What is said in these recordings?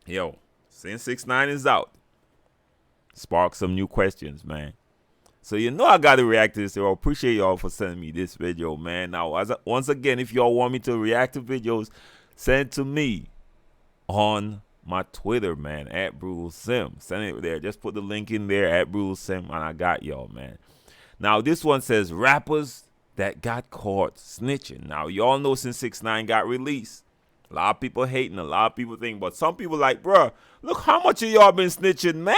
Yo, since 6ix9ine is out, spark some new questions, man. So you know I gotta react to this. I appreciate y'all for sending me this video, man. Now, once again, if y'all want me to react to videos, send it to me on my Twitter, man, at BrutalSim. Send it there. Just put the link in there at BrutalSim, and I got y'all, man. Now, this one says rappers that got caught snitching. Now, y'all know since 6ix9ine got released, a lot of people hating, a lot of people think, but some people like, bruh, look how much of y'all been snitching, man.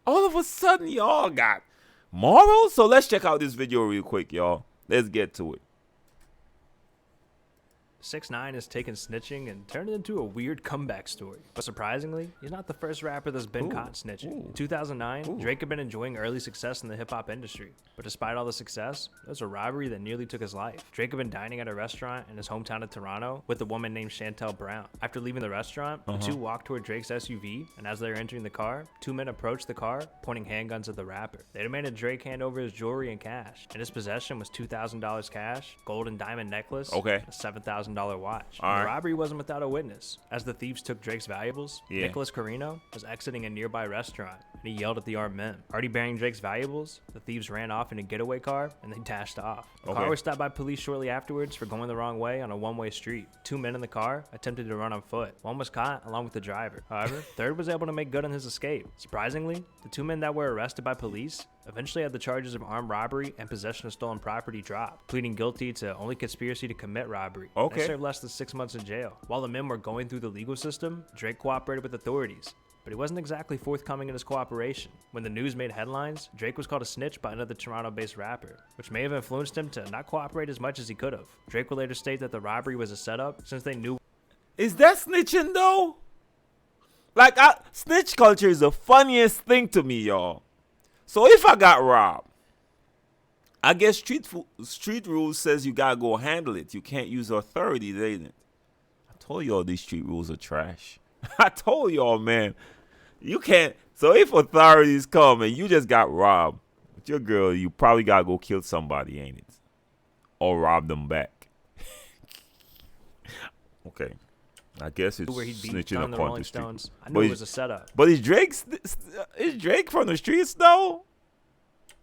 All of a sudden, y'all got morals. So let's check out this video real quick, y'all. Let's get to it. 6ix9ine has taken snitching and turned it into a weird comeback story. But surprisingly, he's not the first rapper that's been caught snitching. In 2009, Drake had been enjoying early success in the hip-hop industry. But despite all the success, there was a robbery that nearly took his life. Drake had been dining at a restaurant in his hometown of Toronto with a woman named Chantel Brown. After leaving the restaurant, the two walked toward Drake's SUV, and as they were entering the car, two men approached the car, pointing handguns at the rapper. They demanded Drake hand over his jewelry and cash. In his possession was $2,000 cash, gold and diamond necklace, and a $7,000 watch. The robbery wasn't without a witness. As the thieves took Drake's valuables, Nicholas Carino was exiting a nearby restaurant, and he yelled at the armed men. Already bearing Drake's valuables, the thieves ran off in a getaway car, and they dashed off. The car was stopped by police shortly afterwards for going the wrong way on a one-way street. Two men in the car attempted to run on foot. One was caught along with the driver. However, third was able to make good on his escape. Surprisingly, the two men that were arrested by police eventually had the charges of armed robbery and possession of stolen property dropped, pleading guilty to only conspiracy to commit robbery. They served less than 6 months in jail. While the men were going through the legal system, Drake cooperated with authorities, but he wasn't exactly forthcoming in his cooperation. When the news made headlines, Drake was called a snitch by another Toronto-based rapper, which may have influenced him to not cooperate as much as he could have. Drake would later state that the robbery was a setup since they knew. Is that snitching though? Like, snitch culture is the funniest thing to me, y'all. So if I got robbed, I guess street rules says you gotta go handle it. You can't use authority, they didn't. I told y'all these street rules are trash. I told y'all, man. You can't. So if authorities come and you just got robbed with your girl, you probably gotta go kill somebody, ain't it? Or rob them back. Okay. I guess it's where he'd be snitching on the upon Rolling the street. Stones. I knew it was a setup. But is Drake from the streets though?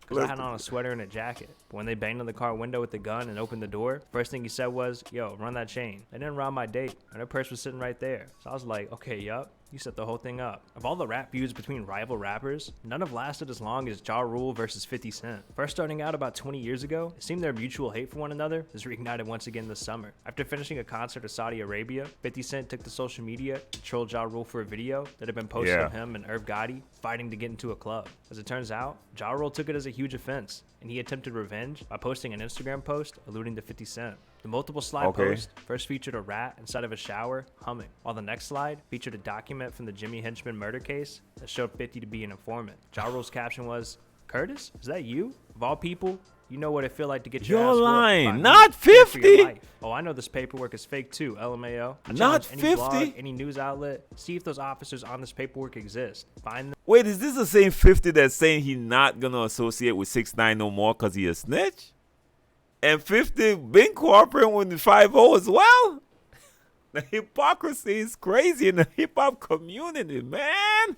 Because I had on a sweater and a jacket. But when they banged on the car window with the gun and opened the door, first thing he said was, "Yo, run that chain." They didn't rob my date, and her purse was sitting right there. So I was like, okay, yup. You set the whole thing up. Of all the rap feuds between rival rappers, none have lasted as long as Ja Rule versus 50 Cent. First starting out about 20 years ago, it seemed their mutual hate for one another is reignited once again this summer. After finishing a concert in Saudi Arabia, 50 Cent took to social media to troll Ja Rule for a video that had been posted of him and Irv Gotti fighting to get into a club. As it turns out, Ja Rule took it as a huge offense, and he attempted revenge by posting an Instagram post alluding to 50 Cent. The multiple slide post first featured a rat inside of a shower humming, while the next slide featured a document from the Jimmy Henchman murder case that showed 50 to be an informant. Ja Rule's caption was, "Curtis, is that you? Of all people, you know what it feel like to get your ass whooped. You're lying. Not 50. Oh, I know this paperwork is fake too, LMAO. Not 50. Any blog, any news outlet, see if those officers on this paperwork exist. Find them." Wait, is this the same 50 that's saying he's not gonna associate with 6ix9ine no more because he a snitch? And 50 been cooperating with the 5-0 as well? The hypocrisy is crazy in the hip-hop community, man.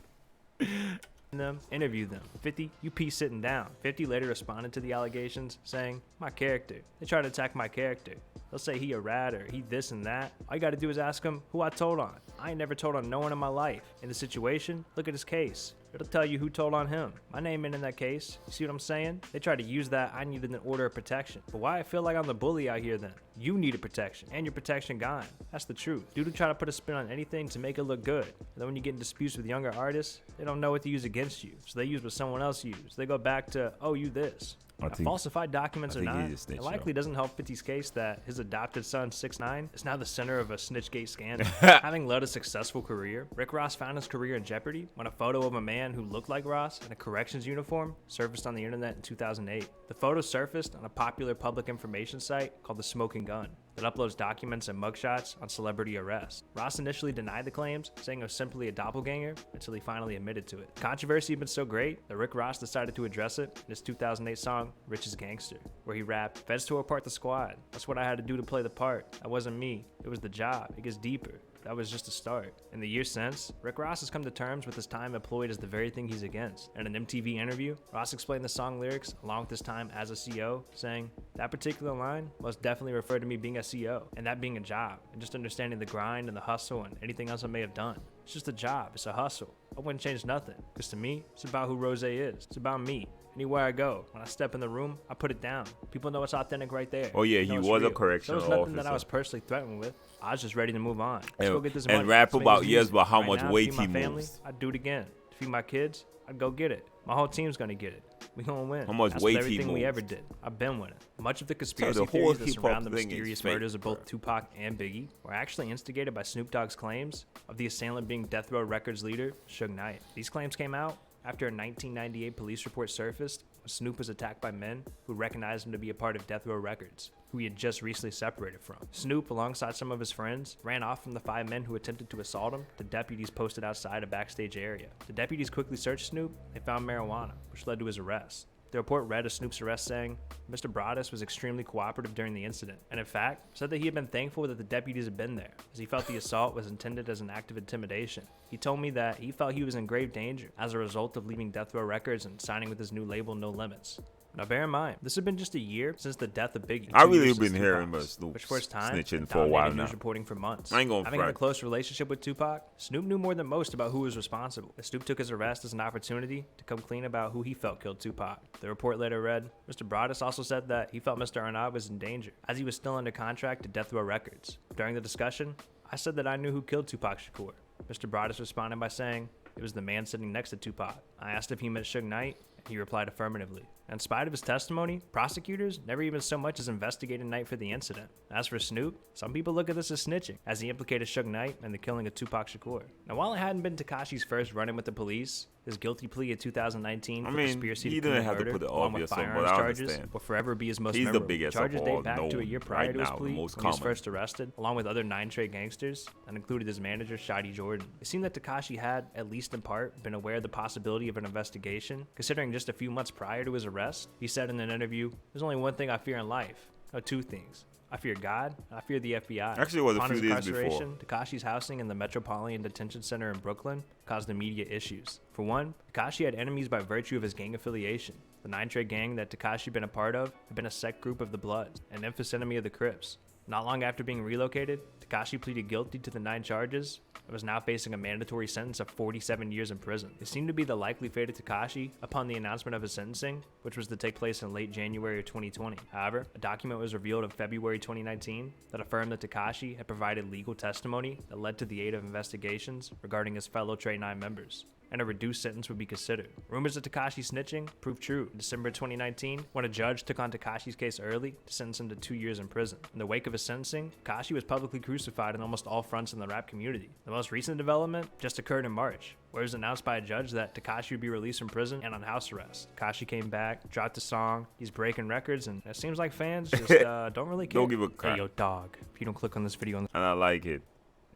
Them, interview them. 50, you peace sitting down. 50 later responded to the allegations, saying, "My character. They try to attack my character. They'll say he a rat or he this and that. All you gotta do is ask him who I told on. I ain't never told on no one in my life. In the situation, look at his case. It'll tell you who told on him. My name ain't in that case. You see what I'm saying? They try to use that I needed an order of protection. But why I feel like I'm the bully out here then? You needed protection, and your protection gone. That's the truth. Dude who try to put a spin on anything to make it look good. And then when you get in disputes with younger artists, they don't know what to use against you. So they use what someone else used. They go back to, oh, you this. Falsified documents or not, it likely doesn't help 50's case that his adopted son 6ix9ine is now the center of a Snitchgate scandal. Having led a successful career, Rick Ross found his career in jeopardy when a photo of a man who looked like Ross in a corrections uniform surfaced on the internet in 2008. The photo surfaced on a popular public information site called The Smoking Gun that uploads documents and mugshots on celebrity arrests. Ross initially denied the claims, saying it was simply a doppelganger, until he finally admitted to it. The controversy had been so great that Rick Ross decided to address it in his 2008 song, Rich is Gangster, where he rapped, "Feds tore apart the squad. That's what I had to do to play the part. That wasn't me. It was the job. It gets deeper. that was just a start. In the years since, Rick Ross has come to terms with his time employed as the very thing he's against. In an MTV interview, Ross explained the song lyrics along with his time as a CO, saying, "That particular line most definitely referred to me being a CO, and that being a job, and just understanding the grind and the hustle and anything else I may have done. It's just a job, it's a hustle. I wouldn't change nothing, because to me, it's about who Rose is. It's about me. Anywhere I go, when I step in the room, I put it down. People know it's authentic right there. Oh yeah, They he know it's was a real. correctional So it was nothing officer. that I was personally threatened with. I was just ready to move on. Let's And- go get this and money. rap Let's make about this years music. about how Right much now, to weight feed my he family, moves. I'd do it again. To feed my kids, I'd go get it. My whole team's gonna get it. We gonna win. How much That's weight with he everything we moves. ever did. I've been winning. Much of the conspiracy the whole theories that hip-hop surround the thing is mysterious fake, murders of both bro. Tupac and Biggie were actually instigated by Snoop Dogg's claims of the assailant being Death Row Records leader Suge Knight. These claims came out after a 1998 police report surfaced when Snoop was attacked by men who recognized him to be a part of Death Row Records, who he had just recently separated from. Snoop, alongside some of his friends, ran off from the 5 men who attempted to assault him to deputies posted outside a backstage area. The deputies quickly searched Snoop. They found marijuana, which led to his arrest. The report read of Snoop's arrest saying, "Mr. Broaddus was extremely cooperative during the incident, and in fact, said that he had been thankful that the deputies had been there, as he felt the assault was intended as an act of intimidation. He told me that he felt he was in grave danger as a result of leaving Death Row Records and signing with his new label, No Limits." Now bear in mind, this had been just a year since the death of Biggie. I 2 really years been since hearing Tupac's, about Snoop which for his time snitching had for a while dominated now. news reporting for months. I ain't gonna Having had a front. close relationship with Tupac, Snoop knew more than most about who was responsible. And Snoop took his arrest as an opportunity to come clean about who he felt killed Tupac. The report later read, Mr. Broaddus also said that he felt Mr. Arnab was in danger, as he was still under contract to Death Row Records. During the discussion, I said that I knew who killed Tupac Shakur. Mr. Broaddus responded by saying, it was the man sitting next to Tupac. I asked if he meant Suge Knight, and he replied affirmatively. In spite of his testimony, prosecutors never even so much as investigated Knight for the incident. As for Snoop, some people look at this as snitching, as he implicated Suge Knight in the killing of Tupac Shakur. Now, while it hadn't been Tekashi's first run-in with the police, his guilty plea in 2019 for conspiracy he to didn't commit have to murder, put the along with obvious one, but firearms I charges, understand. will forever be his most He's the memorable. biggest Charges of date all back to a year known prior right to his now, the plea most when he was common. first arrested, along with other 9 Trey gangsters, and included his manager, Shadi Jordan. It seemed that Tekashi had, at least in part, been aware of the possibility of an investigation, considering just a few months prior to his arrest, he said in an interview, "There's only one thing I fear in life. No, 2 things. I fear God, and I fear the FBI." Actually, it was a Upon few his days before. incarceration, Tekashi's housing in the Metropolitan Detention Center in Brooklyn caused immediate issues. For one, Tekashi had enemies by virtue of his gang affiliation. The 9 Trey gang that Tekashi had been a part of had been a sect group of the Bloods, an infamous enemy of the Crips. Not long after being relocated, Tekashi pleaded guilty to the 9 charges and was now facing a mandatory sentence of 47 years in prison. It seemed to be the likely fate of Tekashi upon the announcement of his sentencing, which was to take place in late January of 2020. However, a document was revealed in February 2019 that affirmed that Tekashi had provided legal testimony that led to the aid of investigations regarding his fellow Trey 9 members, and a reduced sentence would be considered. Rumors of Tekashi snitching proved true in December 2019 when a judge took on Tekashi's case early to sentence him to 2 years in prison. In the wake of his sentencing, Tekashi was publicly crucified in almost all fronts in the rap community. The most recent development just occurred in March, where it was announced by a judge that Tekashi would be released from prison and on house arrest. Tekashi came back, dropped a song, he's breaking records, and it seems like fans just don't really care. Don't give a crap. Hey, yo, Dogg, if you don't click on this video on And I like it.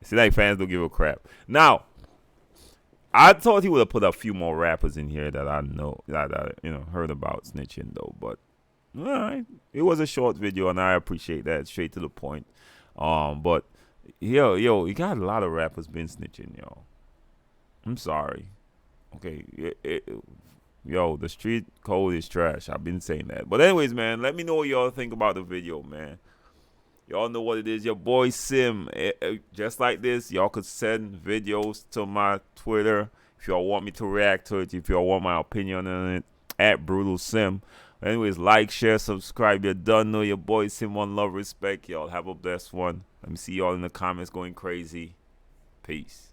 See, like fans don't give a crap. Now, I thought he would have put a few more rappers in here that I know that I heard about snitching though. But all right, it was a short video and I appreciate that. Straight to the point. But yo, you got a lot of rappers been snitching, yo. I'm sorry. Okay, yo, the street code is trash. I've been saying that. But anyways, man, let me know what y'all think about the video, man. Y'all know what it is. Your boy Sim. Just like this, y'all could send videos to my Twitter if y'all want me to react to it. If y'all want my opinion on it, at Brutal Sim. Anyways, like, share, subscribe. You done know your boy Sim. One love, respect. Y'all have a blessed one. Let me see y'all in the comments going crazy. Peace.